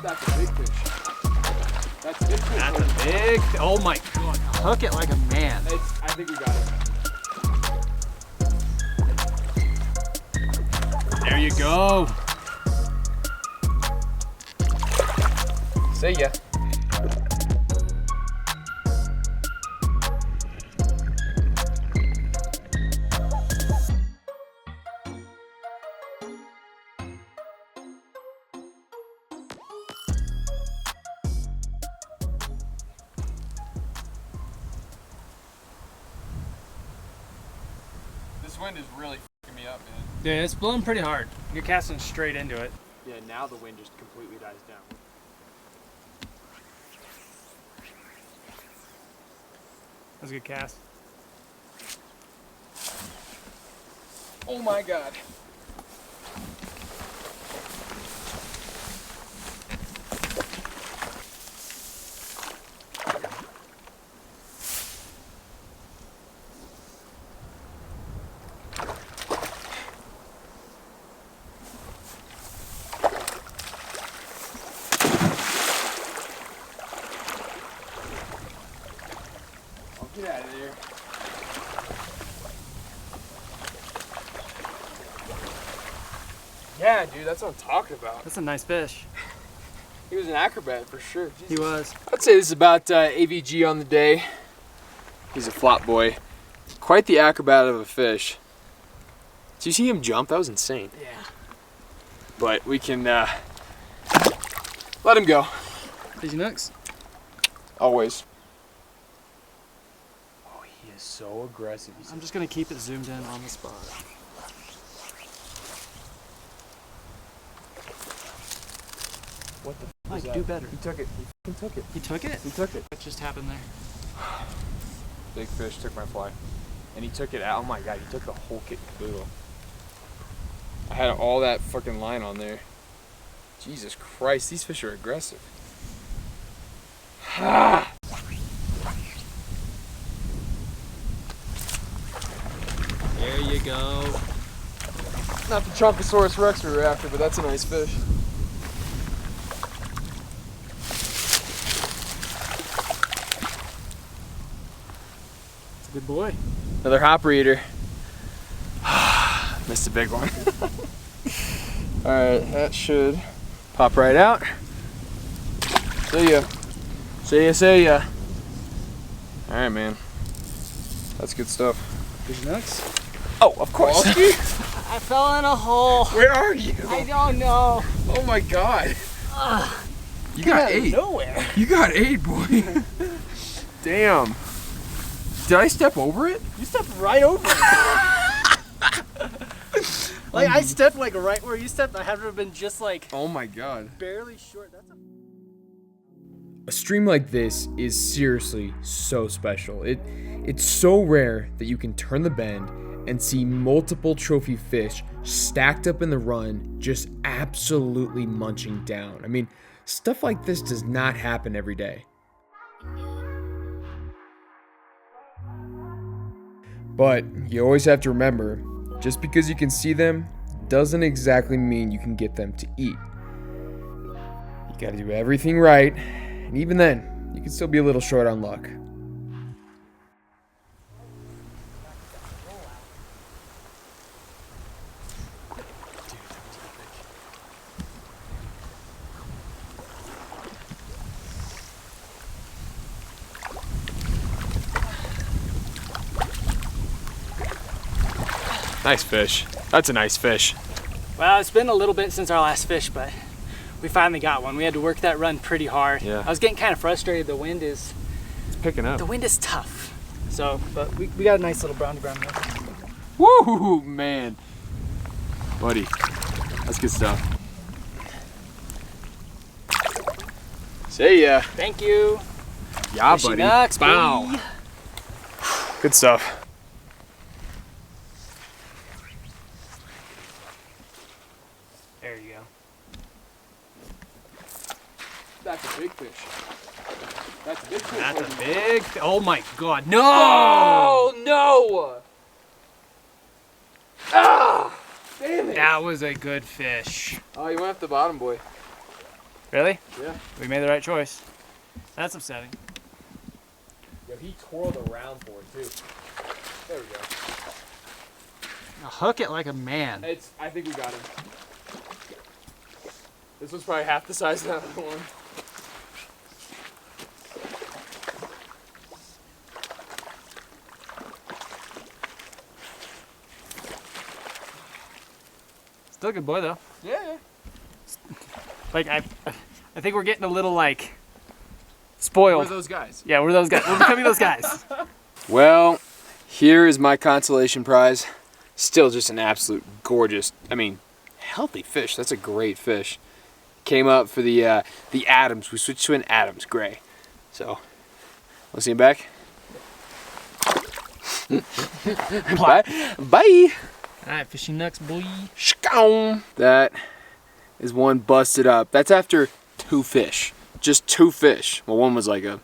That's a big fish. That's a big fish. That's a big, oh my God. Hook it like a man. I think we got it. There you go. See ya. This wind is really f***ing me up, man. Yeah, it's blowing pretty hard. You're casting straight into it. Yeah, now the wind just completely dies down. That's a good cast. Oh my God. Get out of there. Yeah, dude, that's what I'm talking about. That's a nice fish. He was an acrobat for sure. Jesus. He was. I'd say this is about AVG on the day. He's a flop boy. Quite the acrobat of a fish. Did you see him jump? That was insane. Yeah. But we can let him go. These nooks? Always. Oh, he is so aggressive. I'm just gonna keep it zoomed in on the spot. What the f Mike, is that? do better. He took it. He took it. He took it? He took it. What just happened there? Big fish took my fly. And he took it out. Oh my God, he took the whole kit caboodle. I had all that fucking line on there. Jesus Christ, these fish are aggressive. Ah! There you go. Not the Chunkosaurus Rex we were after, but that's a nice fish. It's a good boy. Another hopper eater. Missed a big one. Alright, that should pop right out. See ya. See ya, see ya. Alright, man. That's good stuff. These nooks? Oh, of course. I fell in a hole. Where are you? I don't know. Oh my God. You got eight. Nowhere. You got eight, boy. Damn. Did I step over it? You stepped right over it. Like I stepped like right where you stepped. I had to have been just like Oh my God. barely short. That's A stream like this is seriously so special. It's so rare that you can turn the bend and see multiple trophy fish stacked up in the run, just absolutely munching down. I mean, stuff like this does not happen every day. But you always have to remember, just because you can see them doesn't exactly mean you can get them to eat. You gotta do everything right, and even then, you can still be a little short on luck. Nice fish. That's a nice fish. well, it's been a little bit since our last fish, but we finally got one. We had to work that run pretty hard. Yeah. I was getting kind of frustrated. The wind is Picking up. tough. So, but we got a nice little brownie brown there. Woo, man. Buddy, that's good stuff. See ya. Thank you. Yeah, Fishy buddy. nuts, Bow. buddy. Good stuff. There you go. That's a big fish. That's a big fish. That's a big. Oh my God! No! Oh no! Ah! Damn it! That was a good fish. Oh, you went up the bottom, boy. Really? Yeah. We made the right choice. That's upsetting. Yo, he twirled around for it too. There we go. Now hook it like a man. I think we got him. This one's probably half the size of that other one. Still a good boy though. Yeah. Like I think we're getting a little like spoiled. We're those guys. Yeah, we're those guys. We're becoming those guys. Well, here is my consolation prize. Still just an absolute gorgeous, healthy fish. That's a great fish. Came up for the Adams. We switched to an Adams gray. So, we'll see him back. Bye. Bye. Alright, fishing next, boy. That is one busted up. That's after 2 fish. Just 2 fish. Well, one was like a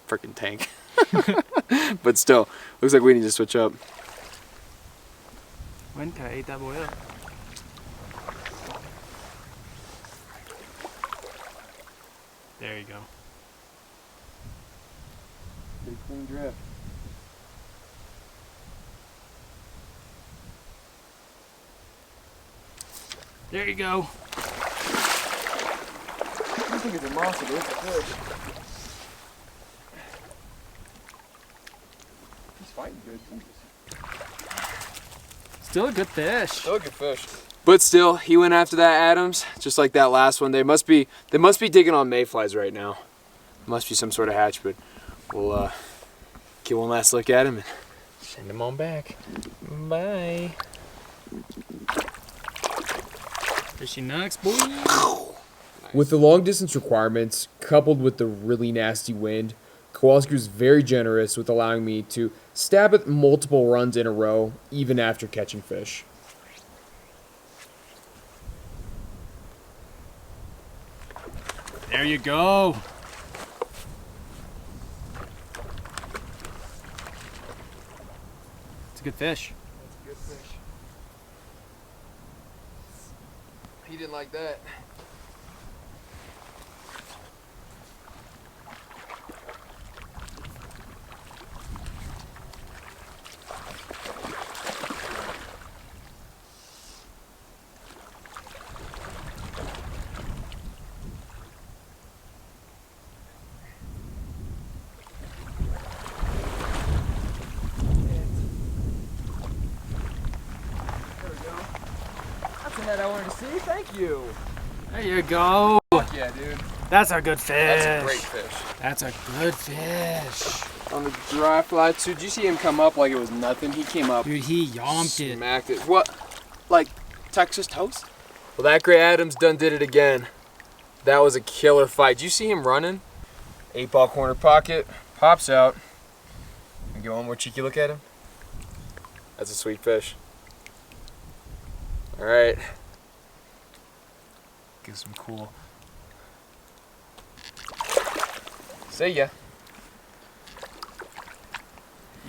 freaking tank. But still, looks like we need to switch up. When can I eat that boy up? There you go. Pretty clean drift. There you go. I think it's a monster, dude. It's a fish. He's fighting good. Still a good fish. Still a good fish. But still, he went after that Adams, just like that last one. They must be digging on mayflies right now. Must be some sort of hatch, but we'll get one last look at him and send him on back. Bye. Fishing next, boy. With the long distance requirements, coupled with the really nasty wind, Kowalski was very generous with allowing me to stab at multiple runs in a row, even after catching fish. There you go. It's a good fish. That's a good fish. He didn't like that. That I wanted to see. Thank you. There you go. Fuck yeah, dude. That's a good fish. That's a great fish. That's a good fish. On the dry fly too. Did you see him come up like it was nothing? He came up. Dude, he yomped it. Smacked it. What? Like Texas toast? Well, that Gray Adams done did it again. That was a killer fight. Did you see him running? 8-ball corner pocket. Pops out. And get one more cheeky look at him. That's a sweet fish. All right. Give some cool. See ya.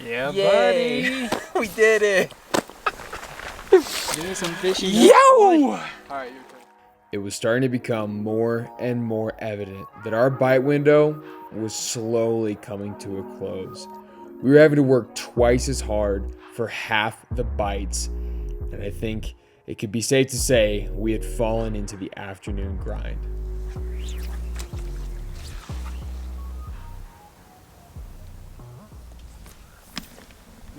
Yeah, Yay. buddy. We did it. Do some fishing. Yo! All right, your turn. It was starting to become more and more evident that our bite window was slowly coming to a close. We were having to work twice as hard for half the bites, and I think it could be safe to say we had fallen into the afternoon grind.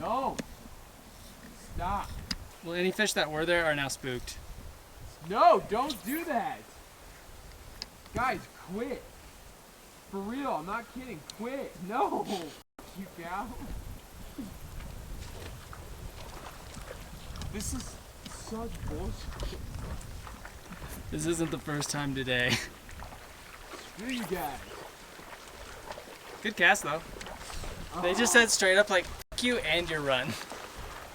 No. Stop. Well, any fish that were there are now spooked. No, don't do that. Guys, quit. For real, I'm not kidding. Quit. No. You cow. This is such bullshit. This isn't the first time today. Screw you guys. Good cast though. They just said straight up like, F you and your run.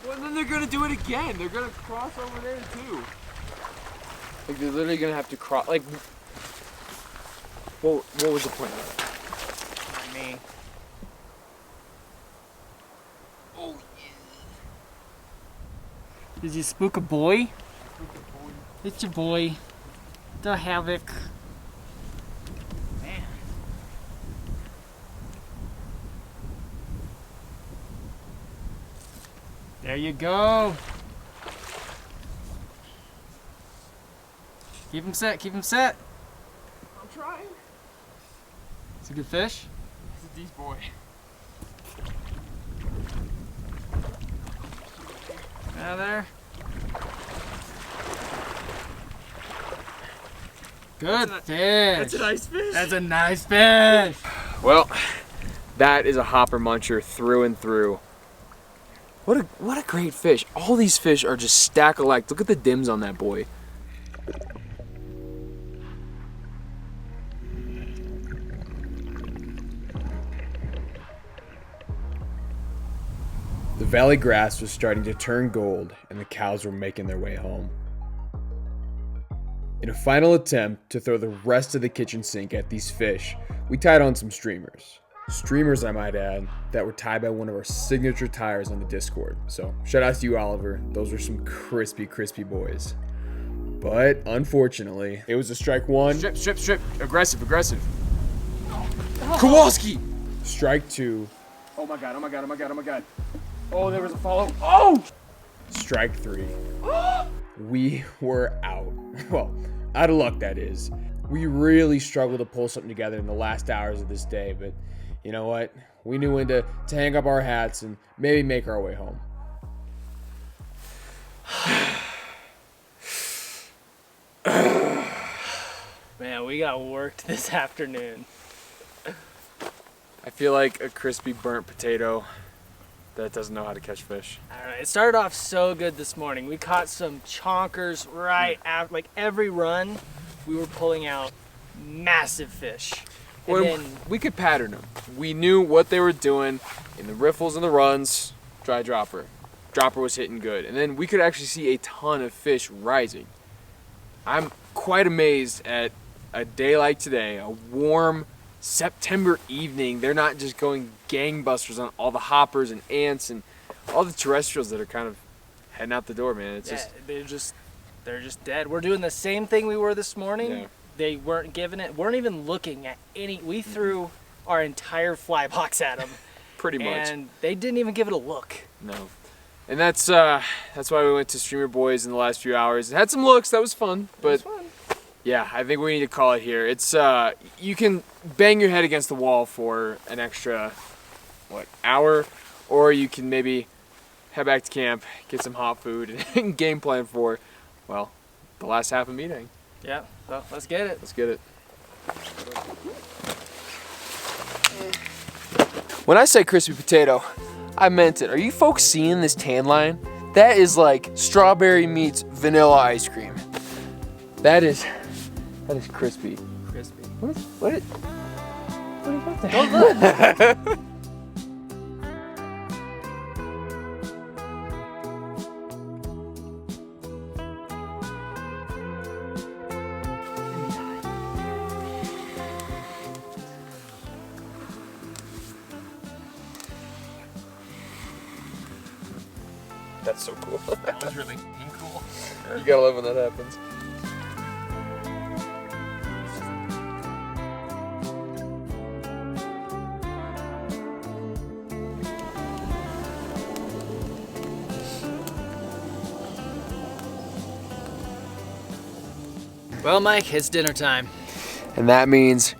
Well, then they're gonna do it again. They're gonna cross over there too. Like they're literally gonna have to cross. Like, what was the point of it? Not me. Oh Did you spook a boy? It's your boy, the Havoc. There you go. Keep him set, keep him set. I'm trying. It's a good fish. It's a decent boy. Out of there. Good fish. That's a nice fish. That's a nice fish. Well, that is a hopper muncher through and through. What a great fish. All these fish are just stack alike. Look at the dims on that boy. The valley grass was starting to turn gold and the cows were making their way home. In a final attempt to throw the rest of the kitchen sink at these fish, we tied on some streamers. Streamers, I might add, that were tied by one of our signature tires on the Discord. So shout out to you, Oliver. Those were some crispy, crispy boys. But unfortunately, it was a strike one. Strip. Aggressive. Kowalski! Strike two. Oh my god. Oh, there was a follow. Oh! Strike three. We were out. Well, out of luck, that is. We really struggled to pull something together in the last hours of this day, but you know what? We knew when to hang up our hats and maybe make our way home. Man, we got worked this afternoon. I feel like a crispy burnt potato that doesn't know how to catch fish. I don't know, it started off so good this morning. We caught some chonkers right after, like every run, we were pulling out massive fish. And Well, then, we could pattern them. We knew what they were doing in the riffles and the runs. Dry dropper. Dropper was hitting good. And then we could actually see a ton of fish rising. I'm quite amazed at a day like today, a warm September evening. They're not just going gangbusters on all the hoppers and ants and all the terrestrials that are kind of heading out the door, man. It's yeah, just they're just dead. We're doing the same thing we were this morning. Yeah. They weren't even looking at any. We threw our entire fly box at them. pretty much. And they didn't even give it a look. No. And that's why we went to Streamer Boys in the last few hours. It had some looks, that was fun. But yeah, I think we need to call it here. It's you can bang your head against the wall for an extra hour, or you can maybe head back to camp, get some hot food, and game plan for the last half of Midday. Yeah, well, let's get it. Let's get it. When I say crispy potato, I meant it. Are you folks seeing this tan line? That is like strawberry meets vanilla ice cream. That is crispy. Crispy. What do you got there? Don't look. That's so cool. That was really cool. You gotta love when that happens. Well, Mike, it's dinner time. And that means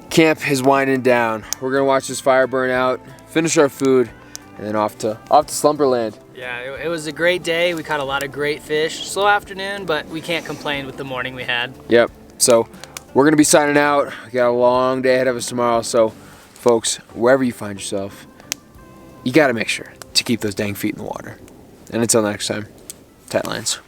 camp is winding down. We're gonna watch this fire burn out, finish our food, and then off to Slumberland. Yeah, it was a great day. We caught a lot of great fish. Slow afternoon, but we can't complain with the morning we had. Yep. So we're gonna be signing out. We got a long day ahead of us tomorrow. So, folks, wherever you find yourself, you gotta make sure to keep those dang feet in the water. And until next time, tight lines.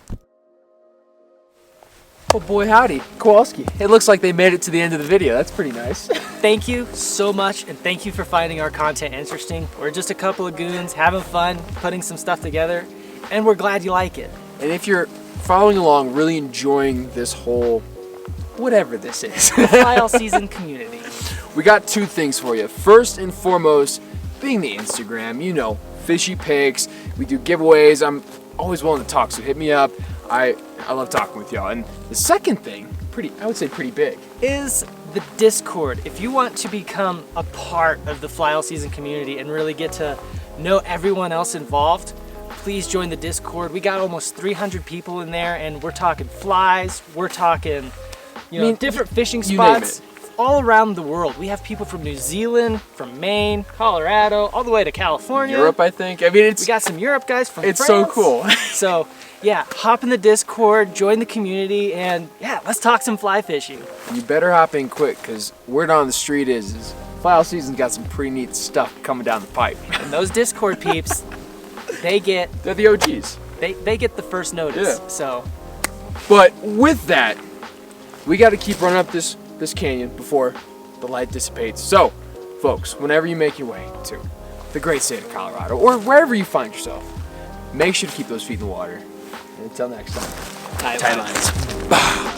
Oh boy, howdy, Kowalski. It looks like they made it to the end of the video. That's pretty nice. Thank you so much, and thank you for finding our content interesting. We're just a couple of goons having fun, putting some stuff together, and we're glad you like it. And if you're following along, really enjoying this whole, whatever this is, File Season Community. we got two things for you. First and foremost, being the Instagram, you know, fishy pics. We do giveaways. I'm always willing to talk, so hit me up. I love talking with y'all. And the second thing, I would say pretty big, is the Discord. If you want to become a part of the Fly All Season community and really get to know everyone else involved, please join the Discord. We got almost 300 people in there, and we're talking flies. We're talking, different fishing you name spots all around the world. We have people from New Zealand, from Maine, Colorado, all the way to California. Europe, I think. I mean, We got some Europe guys from it's France. so cool. So, yeah, hop in the Discord, join the community, and yeah, let's talk some fly fishing. You better hop in quick, because word on the street is file season's got some pretty neat stuff coming down the pipe. And those Discord peeps, they're the OGs. they get the first notice. Yeah. So, But with that, we got to keep running up this canyon before the light dissipates. So, folks, whenever you make your way to the great state of Colorado, or wherever you find yourself, make sure to keep those feet in the water. And until next time, tight tight lines. lines.